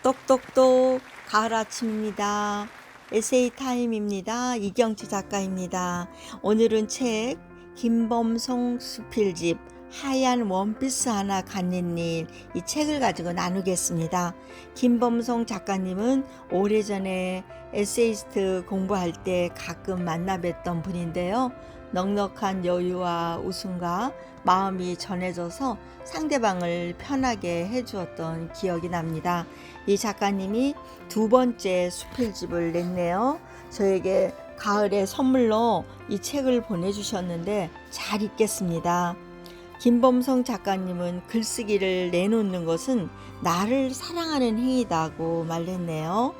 똑똑똑 가을 아침입니다. 에세이 타임입니다. 이경치 작가입니다. 오늘은 책 김범송 수필집 하얀 원피스 하나 갖는 일, 이 책을 가지고 나누겠습니다. 김범송 작가님은 오래전에 에세이스트 공부할 때 가끔 만나 뵀던 분인데요. 넉넉한 여유와 웃음과 마음이 전해져서 상대방을 편하게 해주었던 기억이 납니다. 이 작가님이 두 번째 수필집을 냈네요. 저에게 가을에 선물로 이 책을 보내주셨는데 잘 읽겠습니다. 김범성 작가님은 글쓰기를 내놓는 것은 나를 사랑하는 행위다고 말했네요.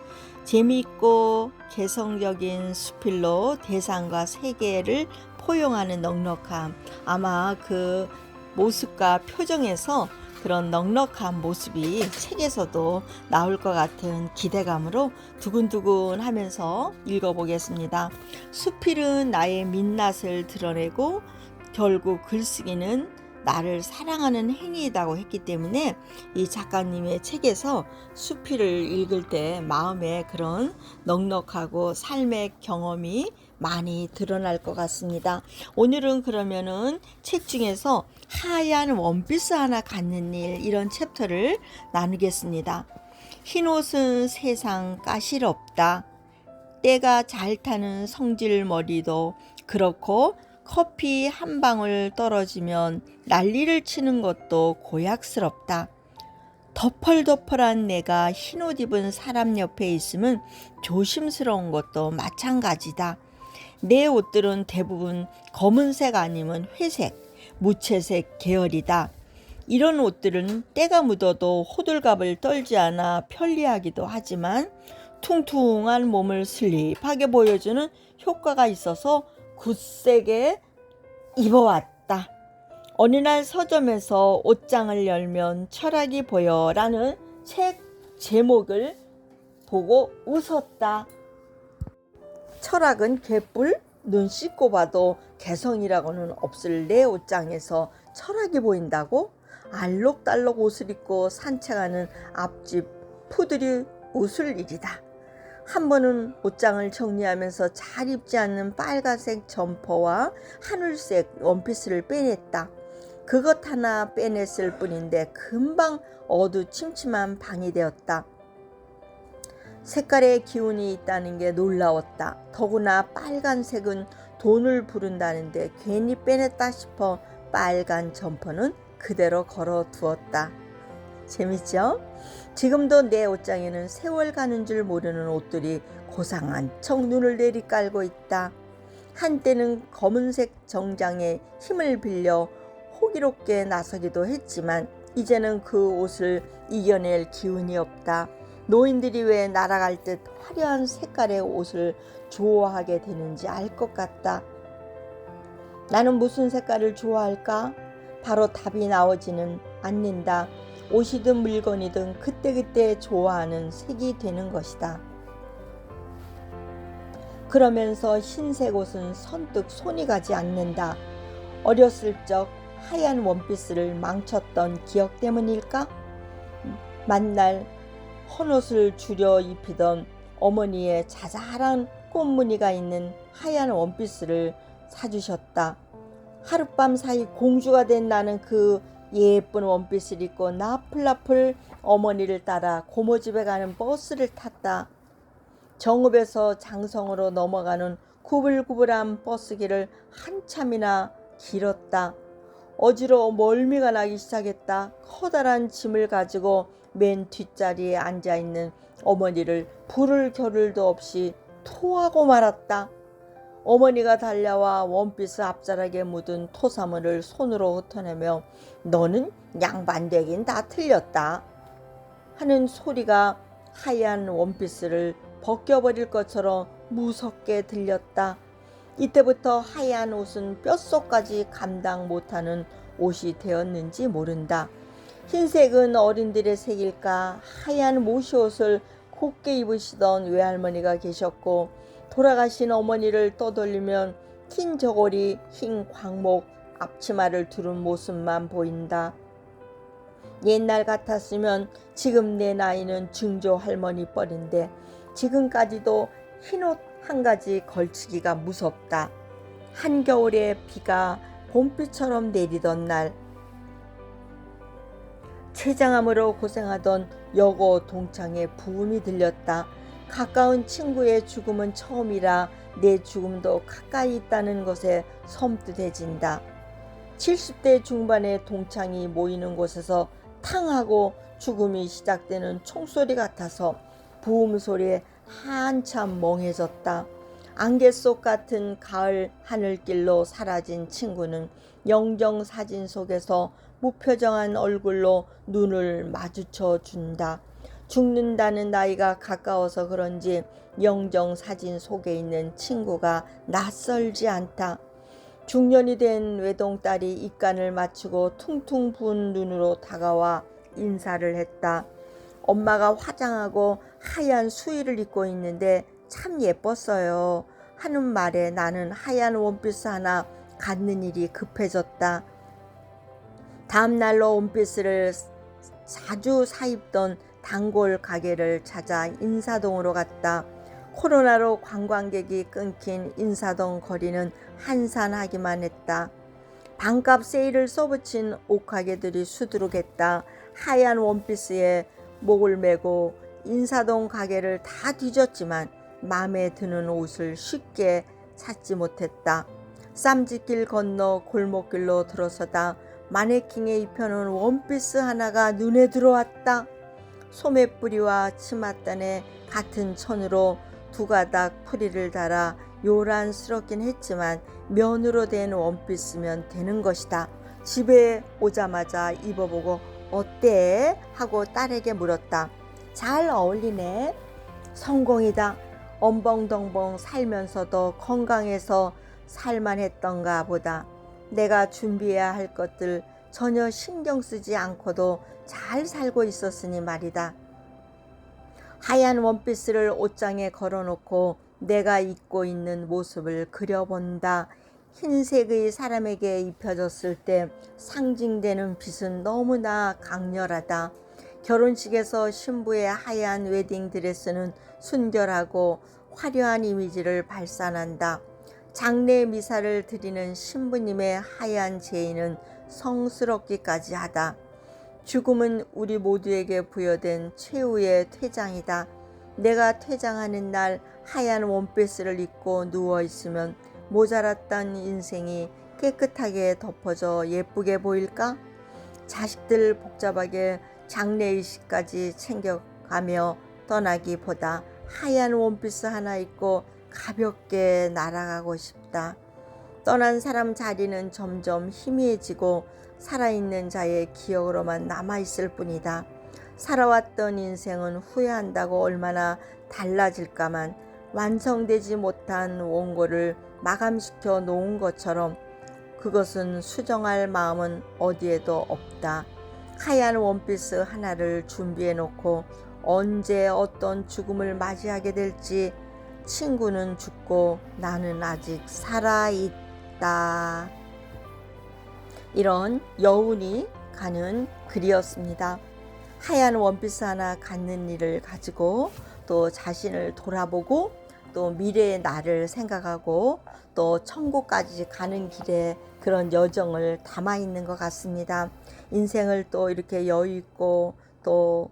재미있고 개성적인 수필로 대상과 세계를 포용하는 넉넉함, 아마 그 모습과 표정에서 그런 넉넉한 모습이 책에서도 나올 것 같은 기대감으로 두근두근 하면서 읽어보겠습니다. 수필은 나의 민낯을 드러내고 결국 글쓰기는 나를 사랑하는 행위이라고 했기 때문에 이 작가님의 책에서 수필을 읽을 때 마음에 그런 넉넉하고 삶의 경험이 많이 드러날 것 같습니다. 오늘은 그러면은 책 중에서 하얀 원피스 하나 갖는 일, 이런 챕터를 나누겠습니다. 흰옷은 세상 까실없다. 때가 잘 타는 성질머리도 그렇고 커피 한 방울 떨어지면 난리를 치는 것도 고약스럽다. 덮얼덮얼한 내가 흰옷 입은 사람 옆에 있으면 조심스러운 것도 마찬가지다. 내 옷들은 대부분 검은색 아니면 회색, 무채색 계열이다. 이런 옷들은 때가 묻어도 호들갑을 떨지 않아 편리하기도 하지만 퉁퉁한 몸을 슬립하게 보여주는 효과가 있어서 굳세게 입어왔다. 어느 날 서점에서 옷장을 열면 철학이 보여 라는 책 제목을 보고 웃었다. 철학은 개뿔? 눈 씻고 봐도 개성이라고는 없을 내 옷장에서 철학이 보인다고? 알록달록 옷을 입고 산책하는 앞집 푸들이 웃을 일이다. 한 번은 옷장을 정리하면서 잘 입지 않는 빨간색 점퍼와 하늘색 원피스를 빼냈다. 그것 하나 빼냈을 뿐인데 금방 어두침침한 방이 되었다. 색깔의 기운이 있다는 게 놀라웠다. 더구나 빨간색은 돈을 부른다는데 괜히 빼냈다 싶어 빨간 점퍼는 그대로 걸어두었다. 재밌죠? 지금도 내 옷장에는 세월 가는 줄 모르는 옷들이 고상한 척 눈을 내리깔고 있다. 한때는 검은색 정장에 힘을 빌려 호기롭게 나서기도 했지만 이제는 그 옷을 이겨낼 기운이 없다. 노인들이 왜 날아갈 듯 화려한 색깔의 옷을 좋아하게 되는지 알 것 같다. 나는 무슨 색깔을 좋아할까? 바로 답이 나오지는 않는다. 옷이든 물건이든 그때그때 좋아하는 색이 되는 것이다. 그러면서 흰색 옷은 선뜻 손이 가지 않는다. 어렸을 적 하얀 원피스를 망쳤던 기억 때문일까? 만날 헌옷을 줄여 입히던 어머니의 자잘한 꽃무늬가 있는 하얀 원피스를 사주셨다. 하룻밤 사이 공주가 된 나는 그 예쁜 원피스를 입고 나풀나풀 어머니를 따라 고모집에 가는 버스를 탔다. 정읍에서 장성으로 넘어가는 구불구불한 버스길을 한참이나 길었다. 어지러워 멀미가 나기 시작했다. 커다란 짐을 가지고 맨 뒷자리에 앉아있는 어머니를 부를 겨를도 없이 토하고 말았다. 어머니가 달려와 원피스 앞자락에 묻은 토사물을 손으로 흩어내며 너는 양반되긴 다 틀렸다 하는 소리가 하얀 원피스를 벗겨버릴 것처럼 무섭게 들렸다. 이때부터 하얀 옷은 뼛속까지 감당 못하는 옷이 되었는지 모른다. 흰색은 어른들의 색일까? 하얀 모시옷을 곱게 입으시던 외할머니가 계셨고 돌아가신 어머니를 떠돌리면 흰 저고리, 흰 광목, 앞치마를 두른 모습만 보인다. 옛날 같았으면 지금 내 나이는 증조 할머니 뻘인데 지금까지도 흰옷 한 가지 걸치기가 무섭다. 한겨울에 비가 봄비처럼 내리던 날 췌장암으로 고생하던 여고 동창의 부음이 들렸다. 가까운 친구의 죽음은 처음이라 내 죽음도 가까이 있다는 것에 섬뜩해진다. 70대 중반의 동창이 모이는 곳에서 탕하고 죽음이 시작되는 총소리 같아서 부음 소리에 한참 멍해졌다. 안개 속 같은 가을 하늘길로 사라진 친구는 영정 사진 속에서 무표정한 얼굴로 눈을 마주쳐 준다. 죽는다는 나이가 가까워서 그런지 영정 사진 속에 있는 친구가 낯설지 않다. 중년이 된 외동딸이 입간을 맞추고 퉁퉁 부은 눈으로 다가와 인사를 했다. 엄마가 화장하고 하얀 수의를 입고 있는데 참 예뻤어요. 하는 말에 나는 하얀 원피스 하나 갖는 일이 급해졌다. 다음 날로 원피스를 자주 사입던 단골 가게를 찾아 인사동으로 갔다. 코로나로 관광객이 끊긴 인사동 거리는 한산하기만 했다. 반값 세일을 써붙인 옷가게들이 수두룩했다. 하얀 원피스에 목을 메고 인사동 가게를 다 뒤졌지만 마음에 드는 옷을 쉽게 찾지 못했다. 쌈짓길 건너 골목길로 들어서다 마네킹에 입혀놓은 원피스 하나가 눈에 들어왔다. 소매뿌리와 치맛단에 같은 천으로 두 가닥 풀이를 달아 요란스럽긴 했지만 면으로 된 원피스면 되는 것이다. 집에 오자마자 입어보고 어때? 하고 딸에게 물었다. 잘 어울리네. 성공이다. 엄벙덩벙 살면서도 건강해서 살만했던가 보다. 내가 준비해야 할 것들 전혀 신경 쓰지 않고도 잘 살고 있었으니 말이다. 하얀 원피스를 옷장에 걸어놓고 내가 입고 있는 모습을 그려본다. 흰색의 사람에게 입혀졌을 때 상징되는 빛은 너무나 강렬하다. 결혼식에서 신부의 하얀 웨딩드레스는 순결하고 화려한 이미지를 발산한다. 장례 미사를 드리는 신부님의 하얀 제의는 성스럽기까지 하다. 죽음은 우리 모두에게 부여된 최후의 퇴장이다. 내가 퇴장하는 날 하얀 원피스를 입고 누워있으면 모자랐던 인생이 깨끗하게 덮어져 예쁘게 보일까? 자식들 복잡하게 장례의식까지 챙겨가며 떠나기보다 하얀 원피스 하나 입고 가볍게 날아가고 싶다. 떠난 사람 자리는 점점 희미해지고 살아있는 자의 기억으로만 남아있을 뿐이다. 살아왔던 인생은 후회한다고 얼마나 달라질까만 완성되지 못한 원고를 마감시켜 놓은 것처럼 그것은 수정할 마음은 어디에도 없다. 하얀 원피스 하나를 준비해 놓고 언제 어떤 죽음을 맞이하게 될지 친구는 죽고 나는 아직 살아있다. 이런 여운이 가는 글이었습니다. 하얀 원피스 하나 갖는 일을 가지고 또 자신을 돌아보고 또 미래의 나를 생각하고 또 천국까지 가는 길에 그런 여정을 담아 있는 것 같습니다. 인생을 또 이렇게 여유 있고 또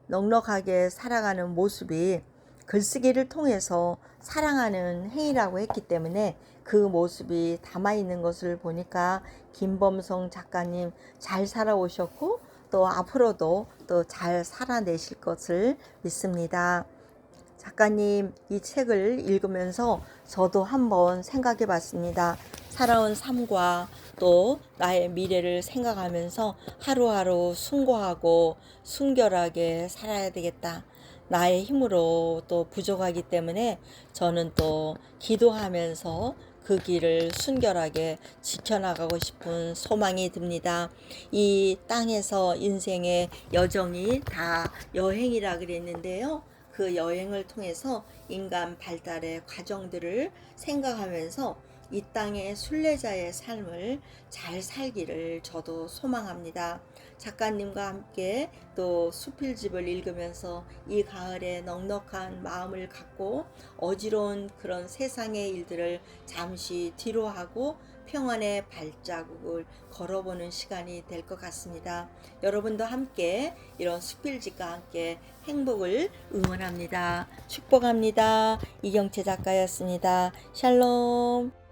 넉넉하게 살아가는 모습이 글쓰기를 통해서 사랑하는 행위라고 했기 때문에 그 모습이 담아 있는 것을 보니까 김범성 작가님 잘 살아오셨고 또 앞으로도 또 잘 살아내실 것을 믿습니다. 작가님 이 책을 읽으면서 저도 한번 생각해 봤습니다. 살아온 삶과 또 나의 미래를 생각하면서 하루하루 숭고하고 순결하게 살아야 되겠다. 나의 힘으로 또 부족하기 때문에 저는 또 기도하면서 그 길을 순결하게 지켜나가고 싶은 소망이 듭니다. 이 땅에서 인생의 여정이 다 여행이라 그랬는데요. 그 여행을 통해서 인간 발달의 과정들을 생각하면서 이 땅의 순례자의 삶을 잘 살기를 저도 소망합니다. 작가님과 함께 또 수필집을 읽으면서 이 가을에 넉넉한 마음을 갖고 어지러운 그런 세상의 일들을 잠시 뒤로하고 평안의 발자국을 걸어보는 시간이 될 것 같습니다. 여러분도 함께 이런 수필집과 함께 행복을 응원합니다. 축복합니다. 이경채 작가였습니다. 샬롬.